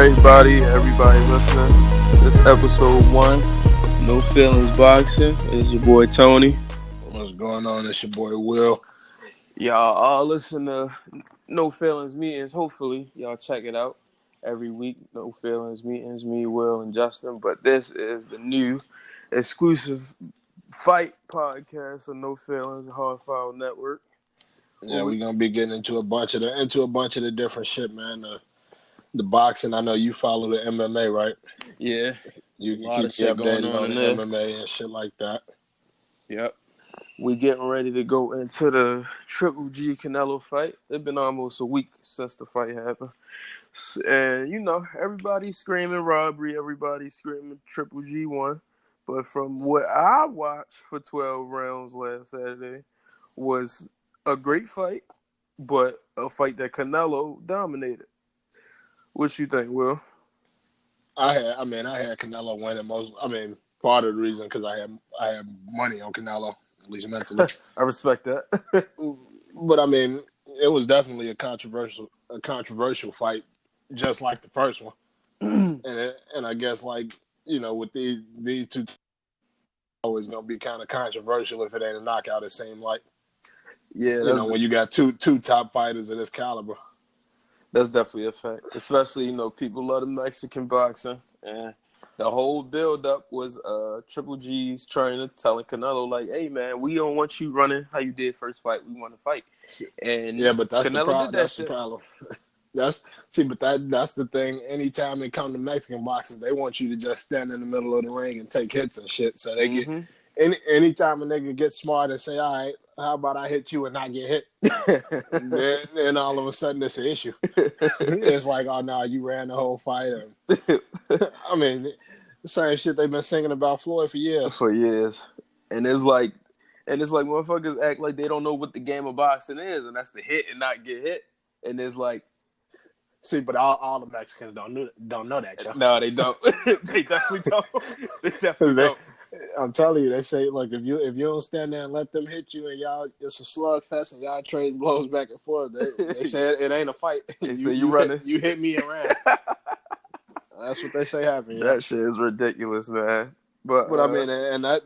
everybody listening. This episode 1, No Feelings Boxing. It's your boy Tony. What's going on? It's your boy Will. Y'all all listen to No Feelings Meetings. Hopefully, y'all check it out every week. No Feelings Meetings, me, Will, and Justin. But this is the new exclusive fight podcast of No Feelings, Hard File Network. Yeah, we're gonna be getting into a bunch of the different shit, man. The boxing. I know you follow the MMA, right? Yeah, You a can lot of keep me shit going updated on on in the there. MMA and shit like that. Yep. We getting ready to go into the Triple G Canelo fight. It's been almost a week since the fight happened. And, everybody's screaming robbery. Everybody's screaming Triple G won. But from what I watched for 12 rounds last Saturday was a great fight, but a fight that Canelo dominated. What you think, Will? I had Canelo winning part of the reason because I had money on Canelo, at least mentally. I respect that. But it was definitely a controversial fight, just like the first one. and I guess with these two, always gonna be kind of controversial if it ain't a knockout. It seemed like, when you got two top fighters of this caliber. That's definitely a fact. Especially, people love the Mexican boxing. And the whole build-up was Triple G's trainer telling Canelo, like, hey, man, we don't want you running how you did first fight. We want to fight. And yeah, but that's Canelo the problem. That's the thing. Anytime it comes to Mexican boxing, they want you to just stand in the middle of the ring and take hits and shit. So they get anytime a nigga gets smart and say, all right, how about I hit you and not get hit? then all of a sudden it's an issue. It's like, oh no, you ran the whole fight. The same shit they've been singing about Floyd for years. And it's like motherfuckers act like they don't know what the game of boxing is, and that's to hit and not get hit. And it's like, see, but all the Mexicans don't know that, yo. No, they don't. They definitely don't. They definitely don't. I'm telling you, they say, look, if you don't stand there and let them hit you, and y'all, it's a slugfest, and y'all trading blows back and forth. They say it ain't a fight. They say you running. You hit me and ran. That's what they say happened. That shit is ridiculous, man. But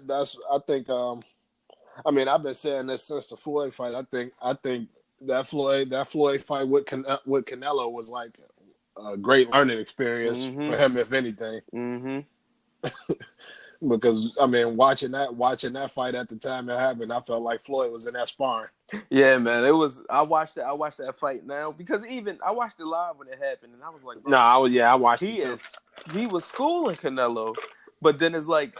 that's I think. I've been saying this since the Floyd fight. I think that Floyd fight with Canelo was like a great learning experience for him, if anything. Mm-hmm. Because watching that fight at the time it happened, I felt like Floyd was in that sparring. Yeah, man, it was. I watched that fight now because even I watched it live when it happened, and I was like, I watched it too. He was schooling Canelo, but then it's like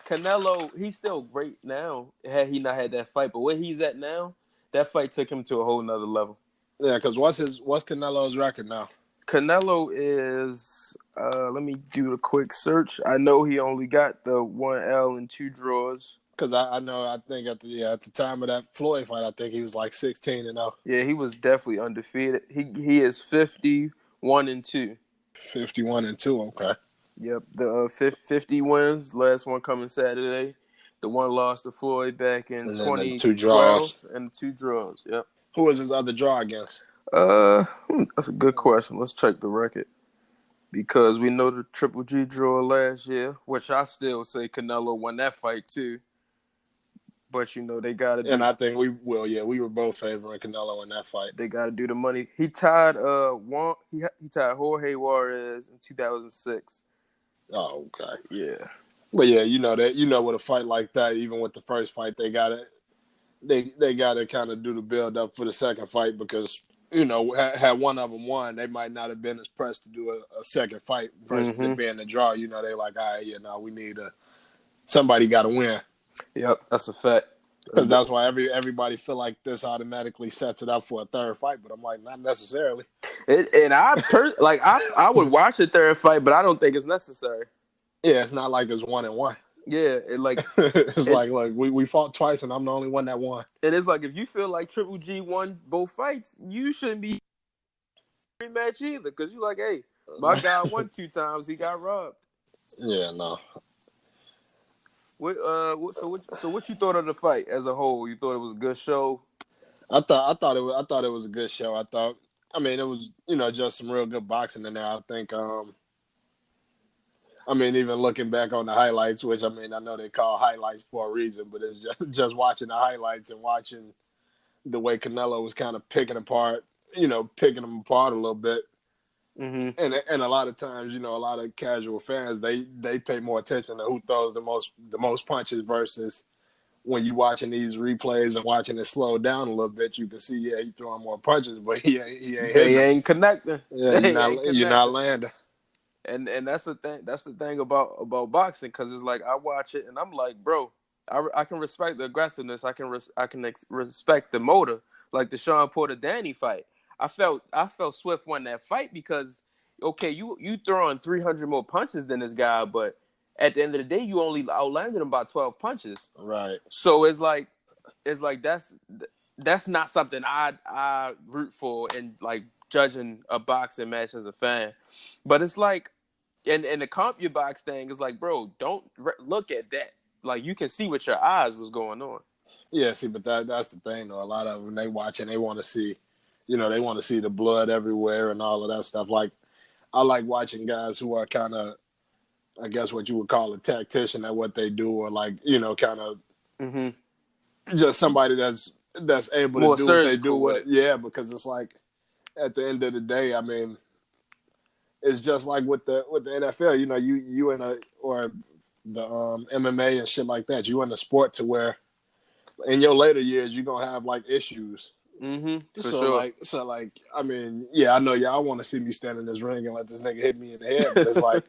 Canelo, he's still great now. Had he not had that fight, but where he's at now, that fight took him to a whole nother level. Yeah, because what's Canelo's record now? Canelo is, let me do a quick search. I know he only got the 1 L and 2 draws. Because I think at the time of that Floyd fight, I think he was like 16-0. Yeah, he was definitely undefeated. He is 51-2. 51-2, okay. Yep, the 50 wins. Last one coming Saturday. The one lost to Floyd back in 2012 and 2 draws. Yep. Who was his other draw against? That's a good question. Let's check the record. Because we know the Triple G draw last year, which I still say Canelo won that fight too. But they gotta do. And I think we were both favoring Canelo in that fight. They gotta do the money. He tied he tied Jorge Juarez in 2006. Oh, okay. Yeah. But yeah, with a fight like that, even with the first fight, they gotta kind of do the build up for the second fight because had one of them won, they might not have been as pressed to do a second fight versus it being a draw. They like, all right, we need somebody got to win. Yep, that's a fact. Because that's why everybody feel like this automatically sets it up for a third fight, but I'm like, not necessarily. I would watch a third fight, but I don't think it's necessary. Yeah, it's not like it's 1-1. Yeah, it's like, look, we fought twice, and I'm the only one that won. It is like if you feel like Triple G won both fights, you shouldn't be rematch either, because you're like, hey, my guy won 2 times, he got robbed. Yeah, no. So what you thought of the fight as a whole? You thought it was a good show? I thought it was a good show. I thought I mean, it was, just some real good boxing in there. I think, I mean, even looking back on the highlights, which, I mean, I know they call highlights for a reason, but it's just watching the highlights and watching the way Canelo was kind of picking them apart a little bit. Mm-hmm. And a lot of times, a lot of casual fans, they pay more attention to who throws the most punches versus when you watching these replays and watching it slow down a little bit, you can see, yeah, he throwing more punches, but he ain't hitting They them. ain't connecting. Yeah, They ain't you're not connecting. landing. And that's the thing. That's the thing about boxing, because it's like I watch it and I'm like, bro, I can respect the aggressiveness. I can respect the motor, like the Sean Porter Danny fight. I felt Swift won that fight because okay, you throwing 300 more punches than this guy, but at the end of the day, you only outlanded him by 12 punches. Right. So it's like that's not something I root for in like judging a boxing match as a fan. But it's like, and the comp your box thing is like, bro, don't look at that. Like you can see with your eyes what's going on. Yeah, see, but that's the thing, though. A lot of them, they watch and they want to see, they want to see the blood everywhere and all of that stuff. Like, I like watching guys who are kind of, I guess what you would call a tactician at what they do, or like, kind of just somebody that's able to More do what they surgical do. with it. Yeah, because it's like, at the end of the day, I mean, it's just like with the NFL. You in a, or the MMA and shit like that. You in a sport to where in your later years you're gonna have like issues. For sure. So like, I mean, yeah, I know y'all want to see me stand in this ring and let this nigga hit me in the head, but it's like,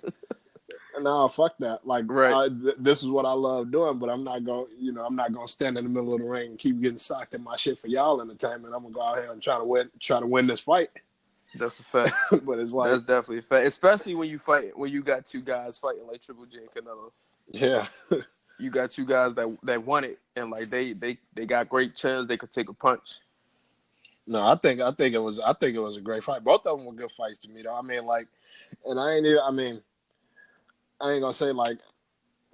no, fuck that. Like, Right. this is what I love doing, but I'm not gonna, I'm not gonna stand in the middle of the ring and keep getting socked in my shit for y'all entertainment. I'm gonna go out here and try to win this fight. That's a fact. But it's like, That's definitely a fact. Especially when you got two guys fighting like Triple G and Canelo. yeah. You got two guys that want it, and like they got great chins. They could take a punch. No, I think it was a great fight. Both of them were good fights to me, though. I mean, like, and I ain't gonna say like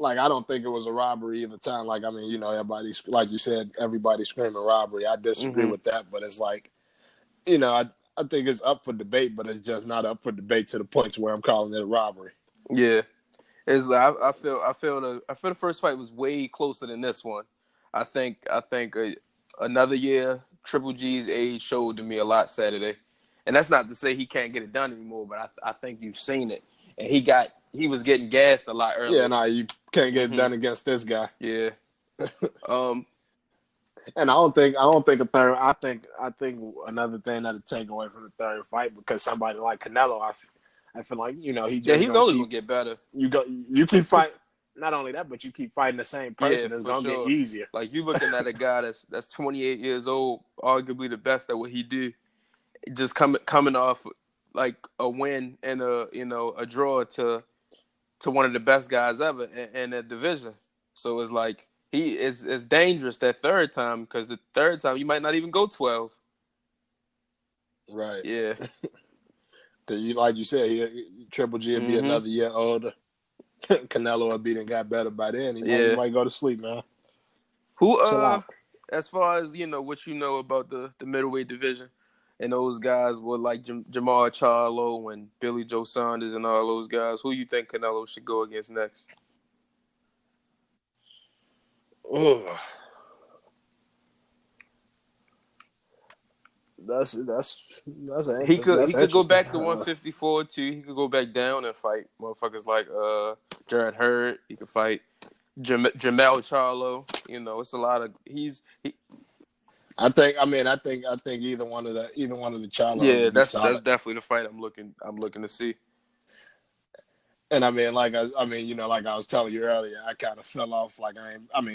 I don't think it was a robbery either time. Like, I mean, everybody's, like you said, everybody screaming robbery. I disagree with that, but it's like, I think it's up for debate, but it's just not up for debate to the point where I'm calling it a robbery. Yeah, it's like I feel the first fight was way closer than this one. I think another year Triple G's age showed to me a lot Saturday, and that's not to say he can't get it done anymore, but I think you've seen it, and he was getting gassed a lot earlier. Yeah, no, you can't get it done against this guy. Yeah. And I don't think a third. I think another thing that'll take away from the third fight, because somebody like Canelo, I feel like he's only gonna get better. You keep fighting. Not only that, but you keep fighting the same person. It's gonna get easier. Like you looking at a guy that's 28 years old, arguably the best at what he do, just coming off like a win and a draw to one of the best guys ever in that division. So it's like it's dangerous that third time, because the third time you might not even go 12. Right. Yeah. Because like you said, Triple G would be another year older. Canelo would be and got better by then. He might go to sleep, man. Who as far as what you know about the middleweight division and those guys were like Jamal Charlo and Billy Joe Saunders and all those guys, who you think Canelo should go against next? That's an he could go back to 154 too. He could go back down and fight motherfuckers like Jared Hurd. He could fight Jamel Charlo. It's a lot of I think either one of the Charlos. Yeah, that's definitely the fight I'm looking to see. And I mean, like I was telling you earlier, I kind of fell off. Like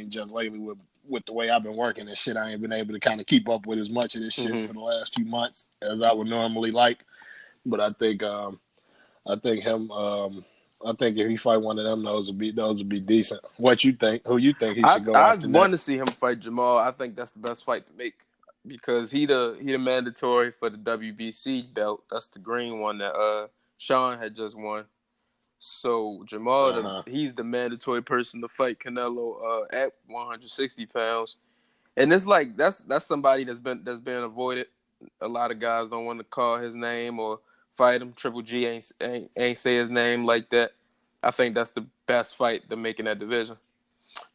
just lately with the way I've been working and shit, I ain't been able to kind of keep up with as much of this shit for the last few months as I would normally like. But I think if he fight one of them, those would be decent. What you think? Who you think he should go after? I want to see him fight Jamal. I think that's the best fight to make, because he the mandatory for the WBC belt. That's the green one that Sean had just won. So Jamal, he's the mandatory person to fight Canelo at 160 pounds, and it's like that's somebody that's been avoided. A lot of guys don't want to call his name or fight him. Triple G ain't say his name like that. I think that's the best fight to make in that division.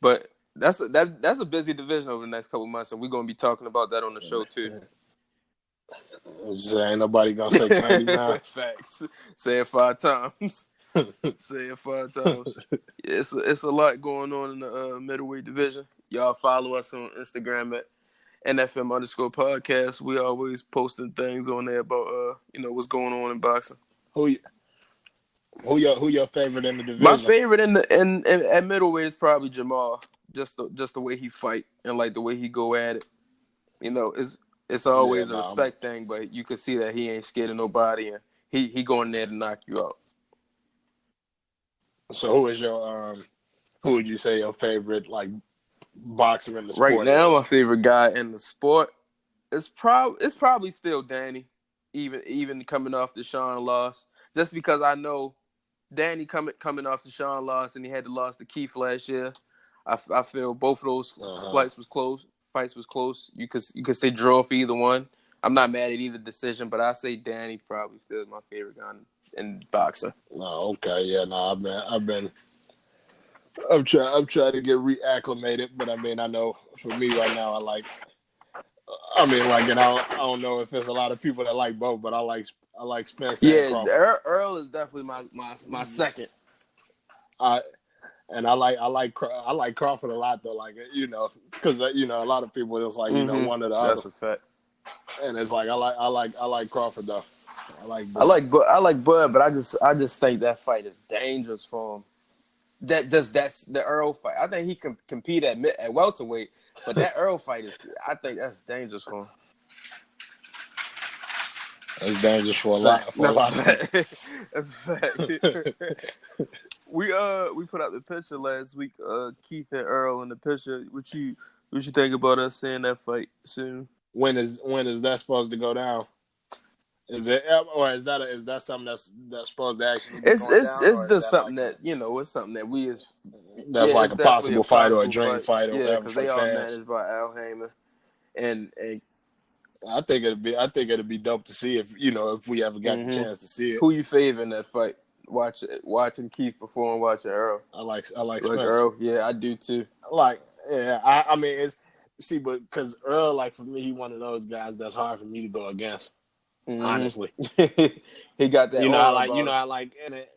But that's a busy division over the next couple months, and we're gonna be talking about that on the show too. I'm just saying, ain't nobody gonna say Candyman. Facts. Say it 5 times. Say it 5 times. Yeah, it's a lot going on in the middleweight division. Y'all follow us on Instagram at NFM_podcast. We always posting things on there about what's going on in boxing. Who your favorite in the division? My favorite in at middleweight is probably Jamal. Just the way he fight and like the way he go at it. It's always a respect thing, but you can see that he ain't scared of nobody, and he going there to knock you out. So who would you say your favorite like boxer in the sport? Right now, my favorite guy in the sport is probably still Danny, even coming off the Sean loss. Just because I know Danny coming off the Sean loss, and he had to loss to Keith last year. I feel both of those fights was close. You could say draw for either one. I'm not mad at either decision, but I say Danny probably still is my favorite guy in boxing. Oh, okay, yeah, no, I'm trying to get reacclimated, but I mean, I know for me right now, and I don't know if there's a lot of people that like both, but I like Spence and Crawford. Earl is definitely my second. I like Crawford a lot though, because a lot of people it's like one or the other. That's a fact. And it's like I like Crawford though. I like Bud, but I just think that fight is dangerous for him. That's the Earl fight. I think he can compete at welterweight, but that Earl fight I think that's dangerous for him. That's dangerous for a lot of people. That's a fact. We put out the picture last week, Keith and Earl in the picture. What you think about us seeing that fight soon? When is that supposed to go down? Is it, or is that something that's supposed to actually be going down? It's just something that it's something that we as that's like a possible fight or a dream fight or whatever because for they fans. are managed by Al Heyman, and I think it'd be dope to see if we ever got the chance to see it. Who you favor in that fight? Watching Keith before and watching Earl. I like Spence. Earl. Yeah, I do too. I mean but because Earl, like for me, he one of those guys that's hard for me to go against. Honestly, he got that. In it.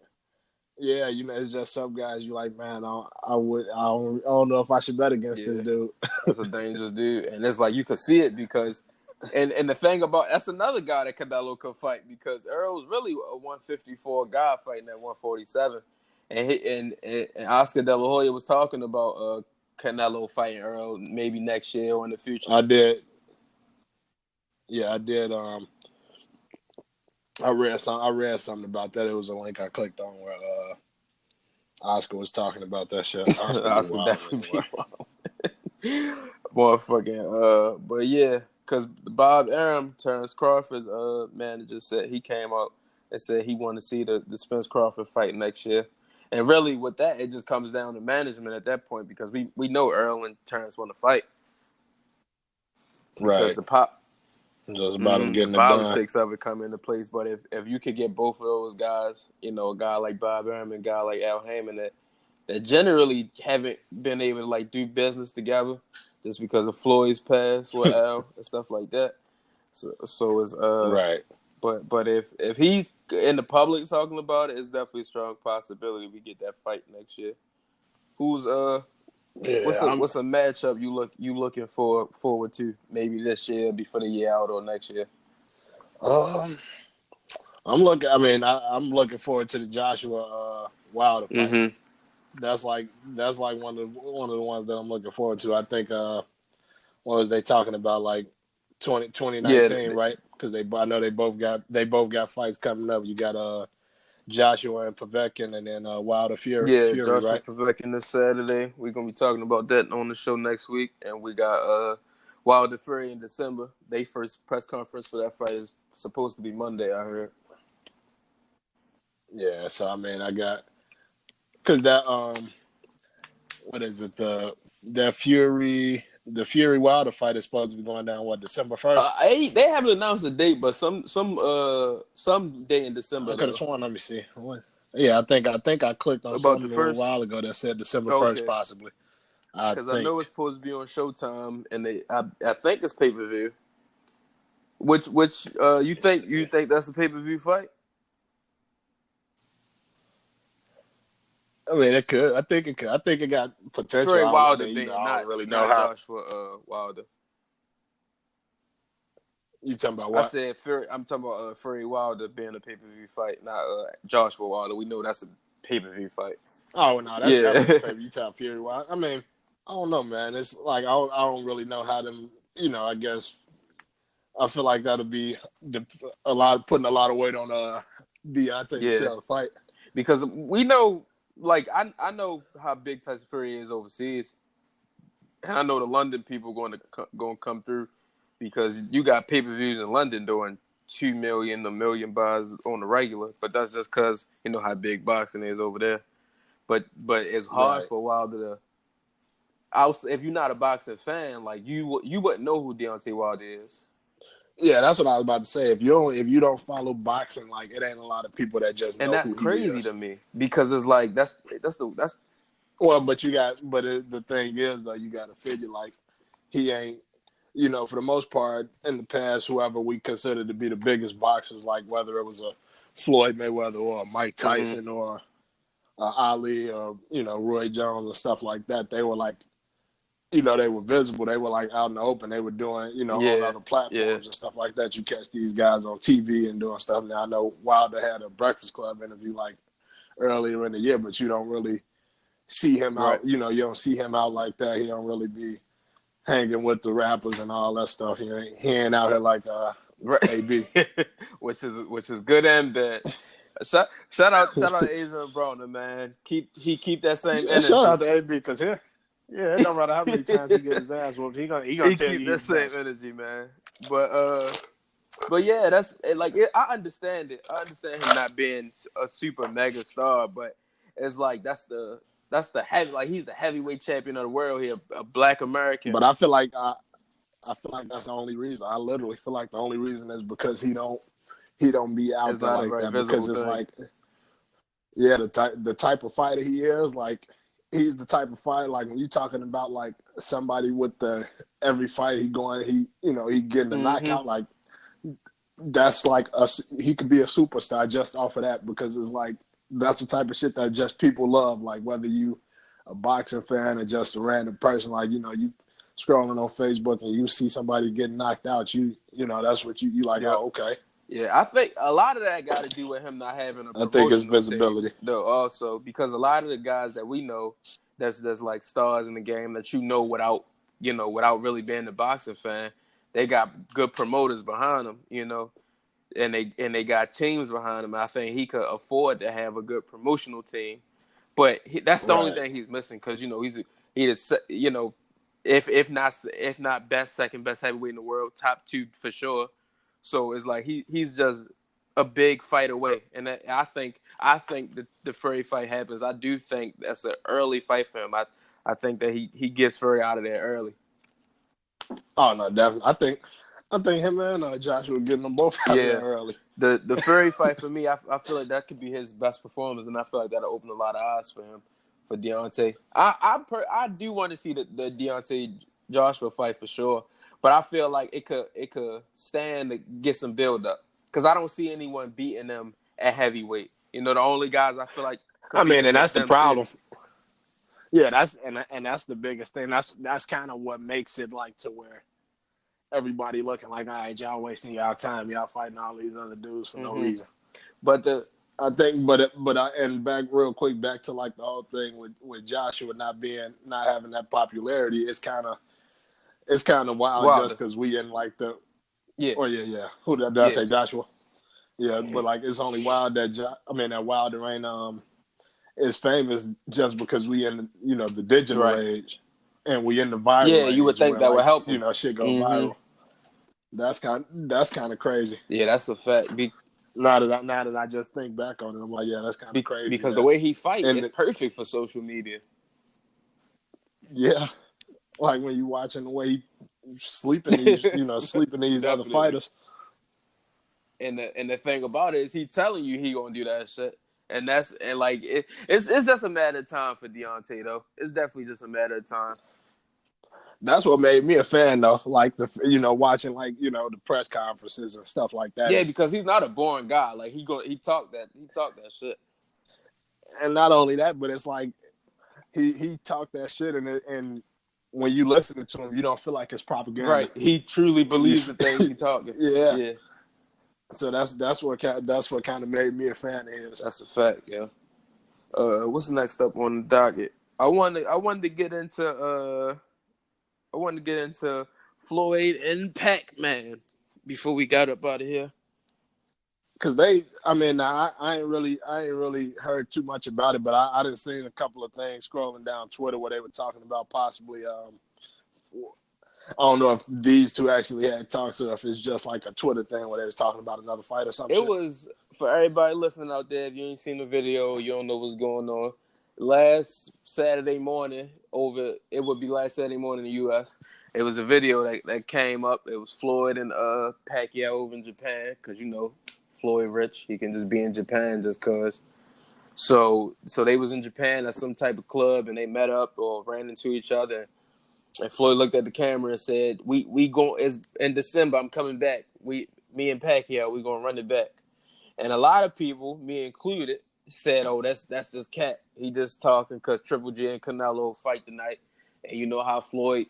Yeah, it's just some guys you like, man. I don't know if I should bet against this dude. That's a dangerous dude, and it's like you could see it because, and the thing about that's another guy that Canelo could fight because Earl's really a 154 guy fighting at 147, and Oscar De La Hoya was talking about Canelo fighting Earl maybe next year or in the future. I did. Yeah, I did. I read something about that. It was a link I clicked on where Oscar was talking about that shit. Oscar definitely motherfucking but yeah, because Bob Arum, Terrence Crawford's manager, said he came out and said he wanted to see the Spence Crawford fight next year. And really with that, it just comes down to management at that point because we know Earl and Terrence want to fight. Right. Because just about him getting politics of it come into place, but if you could get both of those guys, a guy like Bob Arum and a guy like Al Heyman that generally haven't been able to like do business together, just because of Floyd's past with Al and stuff like that. So it's right. But if he's in the public talking about it, it's definitely a strong possibility we get that fight next year. Who's what's a matchup you looking forward to maybe this year, before the year out, or next year? I'm looking forward to the Joshua Wilder fight. Mm-hmm. That's like one of the ones that I'm looking forward to. I think what was they talking about, like 2019, right? Because I know they both got fights coming up. You got Joshua and Povetkin, and then Wilder Fury. Yeah, Fury, Joshua right? Povetkin this Saturday. We're gonna be talking about that on the show next week, and we got Wilder Fury in December. They first press conference for that fight is supposed to be Monday, I heard. Yeah, so I mean, I got because that what is it, that Fury The Fury Wilder fight is supposed to be going down December 1st. They haven't announced a date, but some day in December I could have though. sworn. Let me see. Yeah, I think I clicked on About something the a little first. while ago that said December 1st, Okay, possibly. I because I think. know it's supposed to be on Showtime, and I think it's pay-per-view. Which you think that's a pay-per-view fight? I mean, it could. I think it could. I think it got potential. Fury I Wilder mean, being I don't really know not how. Joshua Wilder. You talking about I what? said Fury. I'm talking about Fury Wilder being a pay-per-view fight, not Joshua Wilder. We know that's a pay-per-view fight. Oh no, that's definitely a Yeah, paper. You talking Fury Wilder? I mean, I don't know, man. It's like I don't really know how them. I guess I feel like that'll be putting a lot of weight on Deontay to yeah. sell the fight. Because we know, like I know how big Tyson Fury is overseas, and I know the London people going to come through because you got pay-per-views in London doing 2 million, a million buys on the regular, but that's just because you know how big boxing is over there. But it's hard Right. for Wilder to. If you're not a boxing fan, like you wouldn't know who Deontay Wilder is. Yeah, that's what I was about to say. If you don't follow boxing, like it ain't a lot of people that just And know that's who he crazy is. to me because it's like that's Well, but the thing is though, you got to figure like he ain't. For the most part, in the past, whoever we considered to be the biggest boxers, like whether it was a Floyd Mayweather or a Mike Tyson or Ali or Roy Jones and stuff like that, they were like, they were visible. They were like out in the open. They were doing, on yeah, other yeah, platforms and stuff like that. You catch these guys on TV and doing stuff. Now I know Wilder had a Breakfast Club interview like earlier in the year, but you don't really see him right. out. You don't see him out like that. He don't really be hanging with the rappers and all that stuff. He ain't out here like Right, AB. which is good and bad. Shout out Adrian Broner, man. Keep that same Yeah, shout energy. out to AB because it don't matter how many times he get his ass whooped, he gonna He tell keep you that he's same best. energy, man. But yeah, that's like I understand it. I understand him not being a super mega star, but it's like that's the heavy like he's the heavyweight champion of the world. He a black American. But I feel like that's the only reason. I literally feel like the only reason is because he don't be out It's there not a like very that visible because it's thing. like the type of fighter he is, like he's the type of fighter like when you talking about like somebody with the every fight he getting a knockout, like that's like he could be a superstar just off of that because it's like that's the type of shit that just people love, like whether you a boxing fan or just a random person, like you scrolling on Facebook and you see somebody getting knocked out, that's what you like. Yep. Oh, okay. Yeah, I think a lot of that got to do with him not having a I think it's promotional team, visibility. though. Also, because a lot of the guys that we know, that's like stars in the game that without really being a boxing fan, they got good promoters behind them, and they got teams behind them. I think he could afford to have a good promotional team, but that's the only Right. thing he's missing because he is if not best second best heavyweight in the world, top two for sure. So it's like he's just a big fight away, and I think the Fury fight happens. I do think that's an early fight for him. I think that he gets Fury out of there early. Oh no, definitely. I think him and Joshua getting them both out there Yeah, early. the Fury fight for me, I feel like that could be his best performance, and I feel like that'll open a lot of eyes for him for Deontay. I do want to see the Deontay Joshua fight for sure, but I feel like it could stand to get some build up because I don't see anyone beating them at heavyweight. The only guys I feel like I mean, competing and that's against the them too. problem. Yeah, that's the biggest thing. That's kind of what makes it like to where everybody looking like, all right, y'all wasting y'all time, y'all fighting all these other dudes for no reason. But the I think, and back real quick, back to like the whole thing with Joshua not having that popularity. It's kind of wild just Wilder, because we in like the. yeah, Oh yeah. Who did I yeah, say? Joshua. Yeah, but like it's only wild that Wilder ain't is famous just because we in the digital right, age and we in the yeah. viral You would age think where that would like help him. shit go viral. That's kind of crazy. Yeah, that's a fact. Now that I just think back on it, I'm like, yeah, that's kind of crazy Because the that. way he fight is And perfect for social media. yeah, Like when you watching the way he sleeping these other Definitely. fighters. And the thing about it is he telling you he gonna do that shit. And it's just a matter of time for Deontay though. It's definitely just a matter of time. That's what made me a fan though. Like watching the press conferences and stuff like that. Yeah, because he's not a boring guy. Like he talked that shit. And not only that, but it's like he talked that shit, and when you listen to him, you don't feel like it's propaganda. Right. He truly believes the things he talking. Yeah. Yeah. So that's what kind of made me a fan of his. That's a fact, yeah. What's next up on the docket? I wanted to get into Floyd and Pacman before we got up out of here. Cause I ain't really heard too much about it, but I done seen a couple of things scrolling down Twitter where they were talking about possibly. I don't know if these two actually had talks or if it's just like a Twitter thing where they was talking about another fight or something. It was, for everybody listening out there, if you ain't seen the video, you don't know what's going on. Last Saturday morning it would be last Saturday morning in the U.S., it was a video that came up. It was Floyd and Pacquiao over in Japan because, Floyd rich. He can just be in Japan just because. So they was in Japan at some type of club and they met up or ran into each other. And Floyd looked at the camera and said, "We go is in December. I'm coming back. Me and Pacquiao, we gonna run it back." And a lot of people, me included, said, "Oh, that's just cat. He just talking because Triple G and Canelo fight tonight, and you know how Floyd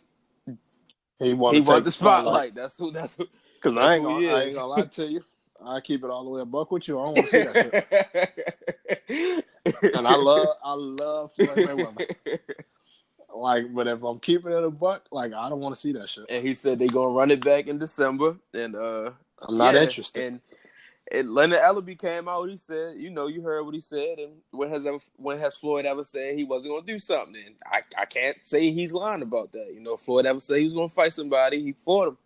he want the spotlight. That's who. Because I ain't gonna lie to you. I keep it all the way a buck with you. I don't want to see that shit. And I love Floyd Mayweather. Like, but if I'm keeping it a buck, like I don't want to see that shit. And he said they gonna run it back in December, and I'm not interested. And Leonard Ellaby came out. He said, you heard what he said. And when has Floyd ever said he wasn't gonna do something? And I can't say he's lying about that. Floyd ever said he was gonna fight somebody. He fought him.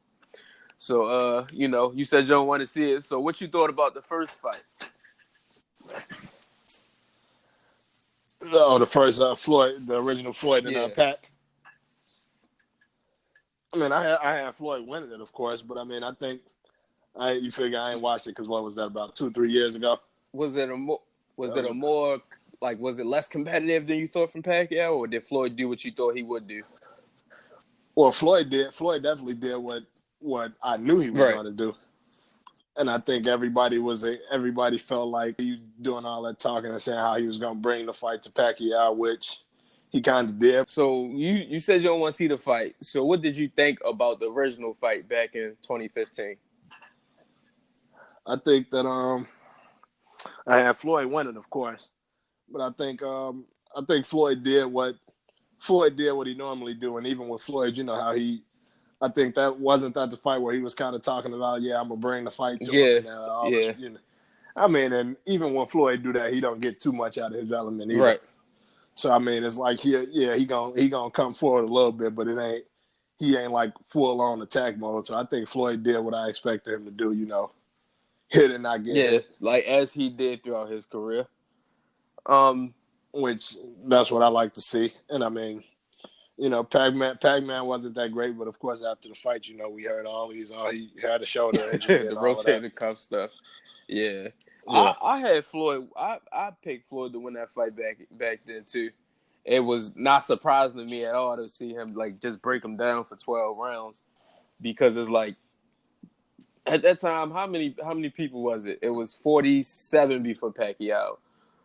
So you said you don't want to see it. So what you thought about the first fight? Oh, the first Floyd, the original Floyd and Pac. I mean, I had Floyd winning it, of course, but I mean, I think you figure I ain't watched it because what was that, about 2-3 years ago? Was it less competitive than you thought from Pacquiao, or did Floyd do what you thought he would do? Well, Floyd did. Floyd definitely did what I knew he was going to do. And I think everybody felt like he was doing all that talking and saying how he was going to bring the fight to Pacquiao, which he kind of did. So you said you don't want to see the fight. So what did you think about the original fight back in 2015? I think that I had Floyd winning, of course, but I think Floyd did what he normally do, and even with Floyd, you know how I think that wasn't the fight where he was kind of talking about, I'm gonna bring the fight to him. And I mean, and even when Floyd do that, he don't get too much out of his element either. Right. So I mean, it's like he gonna come forward a little bit, but he ain't like full on attack mode. So I think Floyd did what I expected him to do. Hit and not get hit. Like as he did throughout his career. Which that's what I like to see. And I mean, Pacman wasn't that great, but of course after the fight, we heard he had a shoulder injury, the rotating cuff stuff. Yeah. I had Floyd. I picked Floyd to win that fight back then too. It was not surprising to me at all to see him like just break him down for 12 rounds, because it's like at that time, how many people was it? It was 47 before Pacquiao.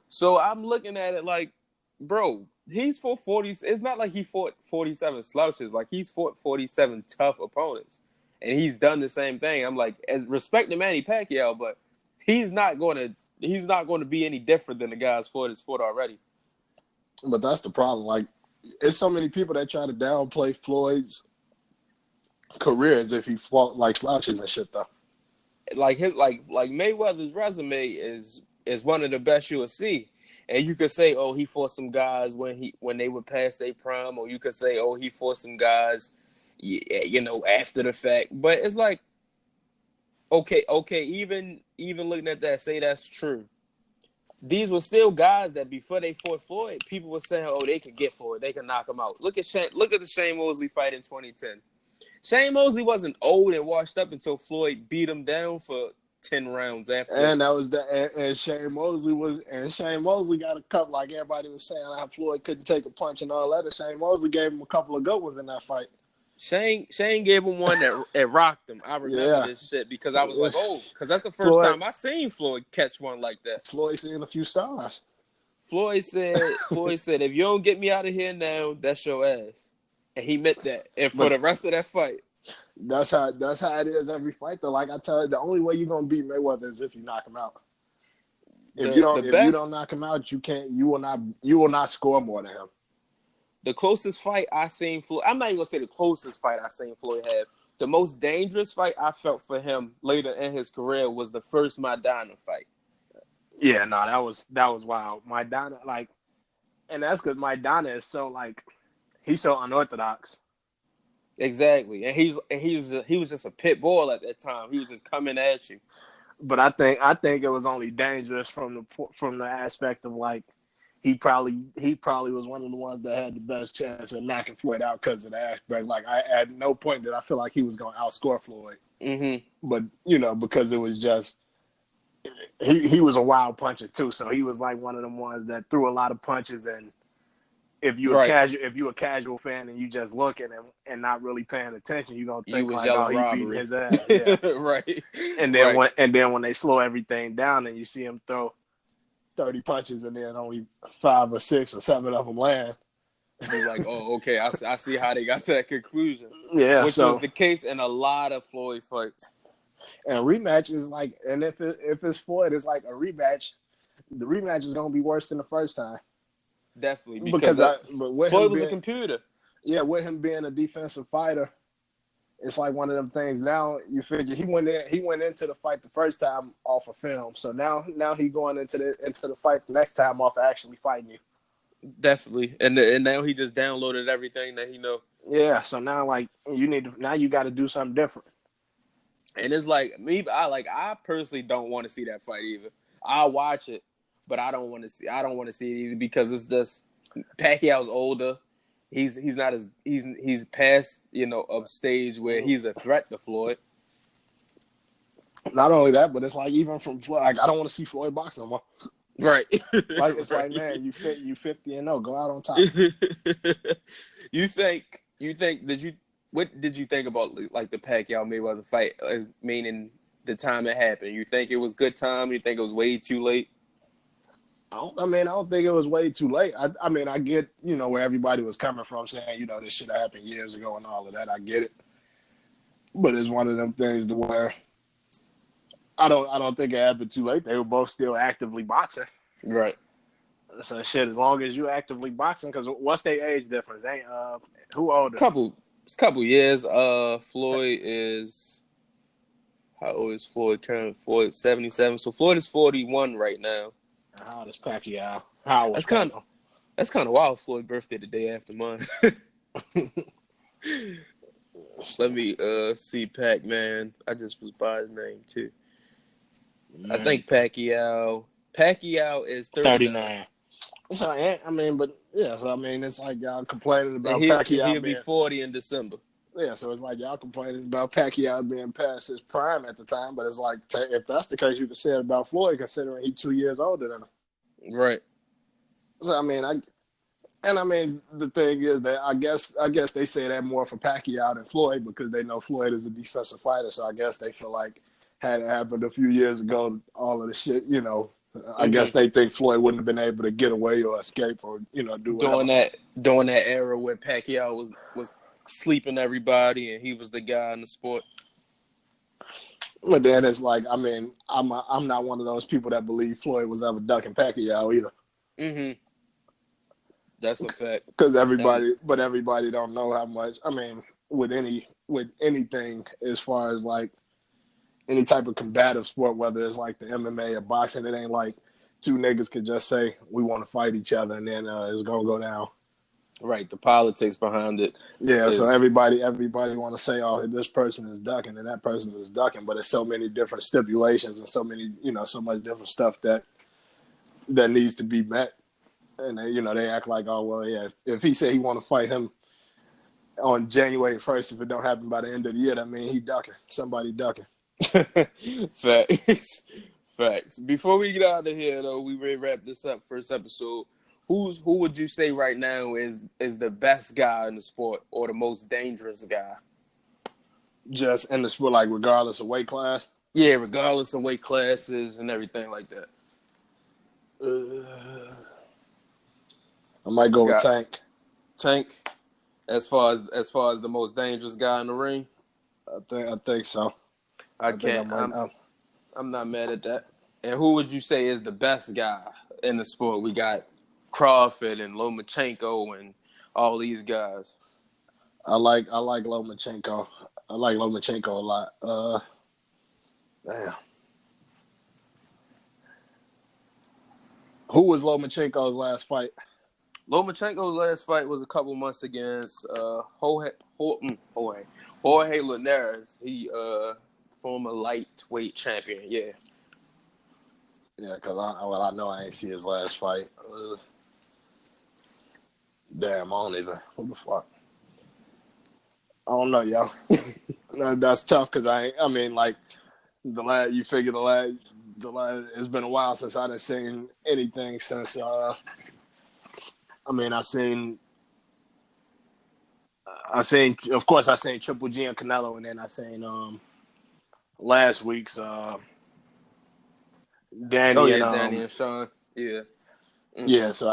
So I'm looking at it like, bro, he's fought 40. It's not like he fought 47 slouches. Like he's fought 47 tough opponents, and he's done the same thing. I'm like, as respecting Manny Pacquiao, but he's not going to be any different than the guys Floyd has fought already. But that's the problem. Like, it's so many people that try to downplay Floyd's career as if he fought like slouches and shit, though. Like Mayweather's resume is one of the best you'll see. And you could say, oh, he fought some guys when they were past their prime, or you could say, oh, he fought some guys, after the fact. But it's like, okay, even looking at that, say that's true. these were still guys that before they fought Floyd, people were saying, "Oh, they can get Floyd, they can knock him out." Look at the Shane Mosley fight in 2010. Shane Mosley wasn't old and washed up until Floyd beat him down for 10 rounds after. And that was and Shane Mosley got a cup like everybody was saying how Floyd couldn't take a punch and all that. And Shane Mosley gave him a couple of good ones in that fight. Shane gave him one that rocked him. I remember this shit because I was like, oh, because that's the first time I seen Floyd catch one like that. Floyd seen a few stars. Floyd said, if you don't get me out of here now, that's your ass. And he meant that. And for the rest of that fight. That's how it is every fight though. Like I tell you, the only way you're gonna beat Mayweather is if you knock him out. If you don't knock him out, you will not score more than him. The closest fight I seen Floyd, I'm not even gonna say the closest fight I seen Floyd have. The most dangerous fight I felt for him later in his career was the first Maidana fight. Yeah, no, that was wild. Maidana, like, and that's because Maidana is so like, he's so unorthodox. Exactly, and he was just a pit bull at that time. He was just coming at you. But I think it was only dangerous from the aspect of like he probably was one of the ones that had the best chance of knocking Floyd out because of the aspect. Like at no point did I feel like he was going to outscore Floyd. Mm-hmm. But because it was just he was a wild puncher too, so he was like one of them ones that threw a lot of punches. And if you're a casual fan and you just looking and not really paying attention, you're gonna think like, oh, he beating his ass. Yeah. Right. And then when they slow everything down and you see him throw 30 punches and then only 5 or 6 or 7 of them land, you're like, oh, okay, I see how they got to that conclusion. Yeah, which was the case in a lot of Floyd fights. And rematch is like, and if it's Floyd, it's like a rematch. The rematch is gonna be worse than the first time. Definitely, because Floyd was a computer. Yeah, with him being a defensive fighter, it's like one of them things. Now you figure he went into the fight the first time off of film, so now he going into the fight the next time off of actually fighting you. Definitely, and now he just downloaded everything that he know. Yeah, so now like you got to do something different. And it's like me, I personally don't want to see that fight either. I'll watch it, but I don't want to see it either because it's just Pacquiao's older. He's not as he's past a stage where he's a threat to Floyd. Not only that, but it's like even from Floyd, like I don't want to see Floyd box no more. Right. Like it's like, man, you 50-0, go out on top. What did you think about like the Pacquiao Mayweather fight? Meaning the time it happened. You think it was good time? You think it was way too late? I don't think it was way too late. I mean, I get where everybody was coming from, saying this should have happened years ago and all of that. I get it, but it's one of them things to where I don't think it happened too late. They were both still actively boxing. Right. So shit, as long as you actively boxing, because what's their age difference? Ain't who older? Couple years. Floyd is how old is Floyd? Current Floyd 77. So Floyd is 41 right now. How old is Pacquiao? That's kind of wild. Floyd's birthday the day after mine. Let me see Pacman. I just was by his name too. Man. I think Pacquiao is 39. So it's like y'all complaining about Pacquiao. He'll be 40 in December. Yeah, so it's like y'all complaining about Pacquiao being past his prime at the time, but it's like if that's the case, you can say it about Floyd, considering he's 2 years older than him. Right. So the thing is that I guess they say that more for Pacquiao than Floyd because they know Floyd is a defensive fighter. So I guess they feel like had it happened a few years ago, all of the shit, I guess they think Floyd wouldn't have been able to get away or escape or do whatever. During that era where Pacquiao was sleeping everybody and he was the guy in the sport. But then it's like, I'm not one of those people that believe Floyd was ever ducking Pacquiao either. Mm-hmm. That's a fact. Because everybody don't know how much. I mean, with anything as far as like any type of combative sport, whether it's like the MMA or boxing, it ain't like two niggas could just say we want to fight each other and then it's gonna go down. Right, the politics behind it. Yeah, so everybody want to say, oh, this person is ducking and that person is ducking, but it's so many different stipulations and so many, so much different stuff that that needs to be met. And they act like, oh well, yeah. If he said he want to fight him on January 1st, if it don't happen by the end of the year, that means he ducking. Somebody ducking. Facts. Facts. Before we get out of here, though, we ready to wrap this up first episode. Who would you say right now is the best guy in the sport or the most dangerous guy? Just in the sport, like regardless of weight class? Yeah, regardless of weight classes and everything like that. I might go with Tank. Tank, as far as the most dangerous guy in the ring? I think so. I'm not mad at that. And who would you say is the best guy in the sport? We got Crawford and Lomachenko and all these guys. I like Lomachenko. I like Lomachenko a lot. Damn. Who was Lomachenko's last fight? Lomachenko's last fight was a couple months against Jorge Linares. He former lightweight champion. Yeah. Yeah, because I know I ain't see his last fight. Damn, I don't even. What the fuck? I don't know, yo. No, that's tough because you figure the last. It's been a while since I done seen anything since. I seen. Of course, I seen Triple G and Canelo, and then I seen last week's Danny and Sean. Yeah. Mm-hmm. Yeah, so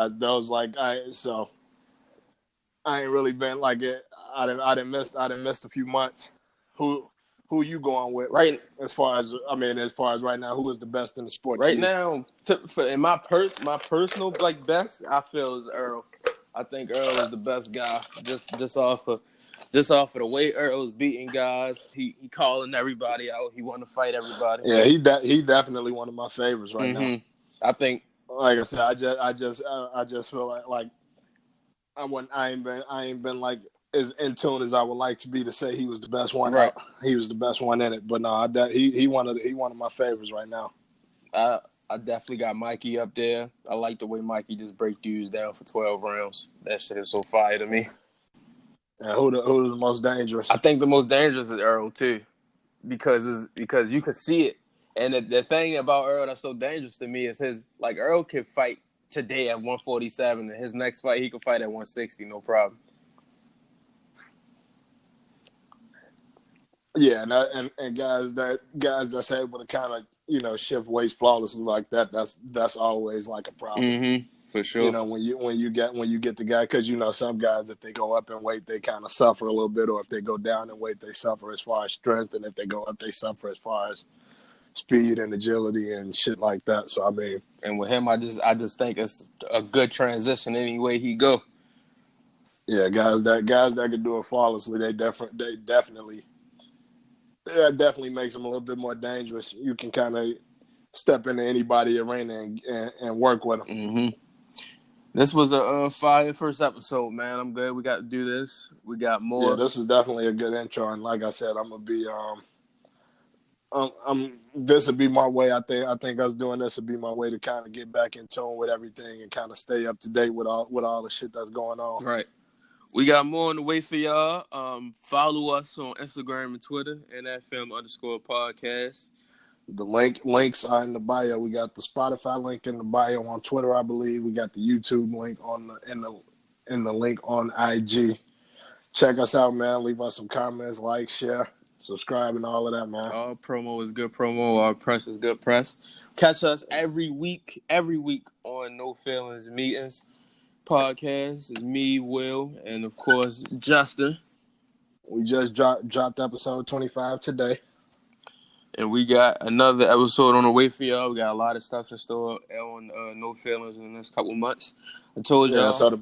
I ain't really been like it. I didn't miss a few months. Who you going with? Right. As far as right now, who is the best in the sport? Right now, in my personal best, I feel is Earl. I think Earl is the best guy. Just off of the way Earl's beating guys, he calling everybody out. He want to fight everybody. Yeah, he definitely one of my favorites right now. I think, like I said, I just feel like I ain't been like as in tune as I would like to be to say he was the best one. Right. He was the best one in it, but no, he one of my favorites right now. I definitely got Mikey up there. I like the way Mikey just break dudes down for 12 rounds. That shit is so fire to me. And who's the most dangerous? I think the most dangerous is Earl too, because you can see it. And the thing about Earl that's so dangerous to me is Earl can fight today at 147, and his next fight he could fight at 160, no problem. Yeah, and guys that's able to kind of shift weights flawlessly like that. That's always like a problem. Mm-hmm, for sure. When you get the guy, because some guys, if they go up in weight they kind of suffer a little bit, or if they go down in weight they suffer as far as strength, and if they go up they suffer as far as speed and agility and shit like that. So and with him, I just think it's a good transition any way he go. Yeah, guys that can do it flawlessly, that definitely makes them a little bit more dangerous. You can kind of step into anybody's arena and work with them. Mm-hmm. This was a fire first episode, man. I'm glad we got to do this. We got more. Yeah, this is definitely a good intro, and like I said, I'm gonna be this would be my way. I think us doing this would be my way to kind of get back in tune with everything and kind of stay up to date with all the shit that's going on. Right. We got more on the way for y'all. Follow us on Instagram and Twitter, NFM_podcast. The links are in the bio. We got the Spotify link in the bio on Twitter, I believe. We got the YouTube link in the link on IG. Check us out, man. Leave us some comments, like, share, subscribe, and all of that, man. All promo is good promo. All press is good press. Catch us every week on No Feelings Meetings podcast. It's me, Will, and of course Justin. We just dropped episode 25 today. And we got another episode on the way for y'all. We got a lot of stuff in store on No Feelings in the next couple months. I told y'all. So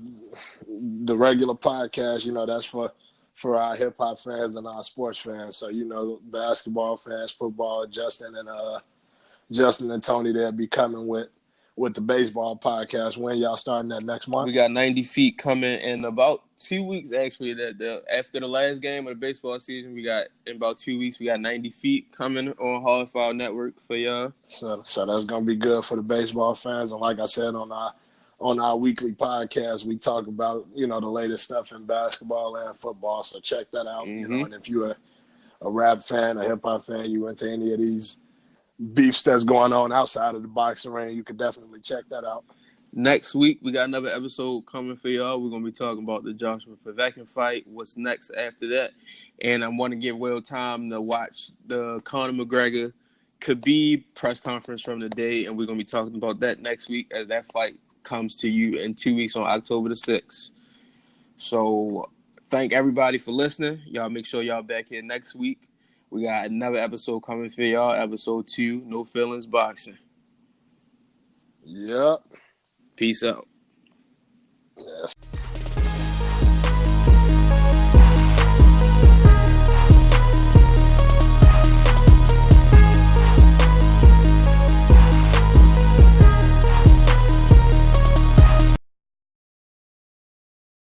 the regular podcast, that's for our hip hop fans and our sports fans. So basketball fans, football. Justin and Tony, they'll be coming with with the baseball podcast. When y'all starting that next month? We got 90 feet coming in about 2 weeks. Actually, after the last game of the baseball season, in about 2 weeks. We got 90 feet coming on Hall File Network for y'all. So that's gonna be good for the baseball fans. And like I said on our weekly podcast, we talk about the latest stuff in basketball and football. So check that out. And if you're a rap fan, a hip hop fan, you into any of these beefs that's going on outside of the boxing ring, you can definitely check that out. Next week, we got another episode coming for y'all. We're going to be talking about the Joshua Povetkin fight, what's next after that. And I want to give Will time to watch the Conor McGregor Khabib press conference from the day, and we're going to be talking about that next week as that fight comes to you in 2 weeks on October the 6th. So thank everybody for listening. Y'all make sure y'all back here next week. We got another episode coming for y'all, episode 2, No Feelings Boxing. Yep. Peace out. Yes.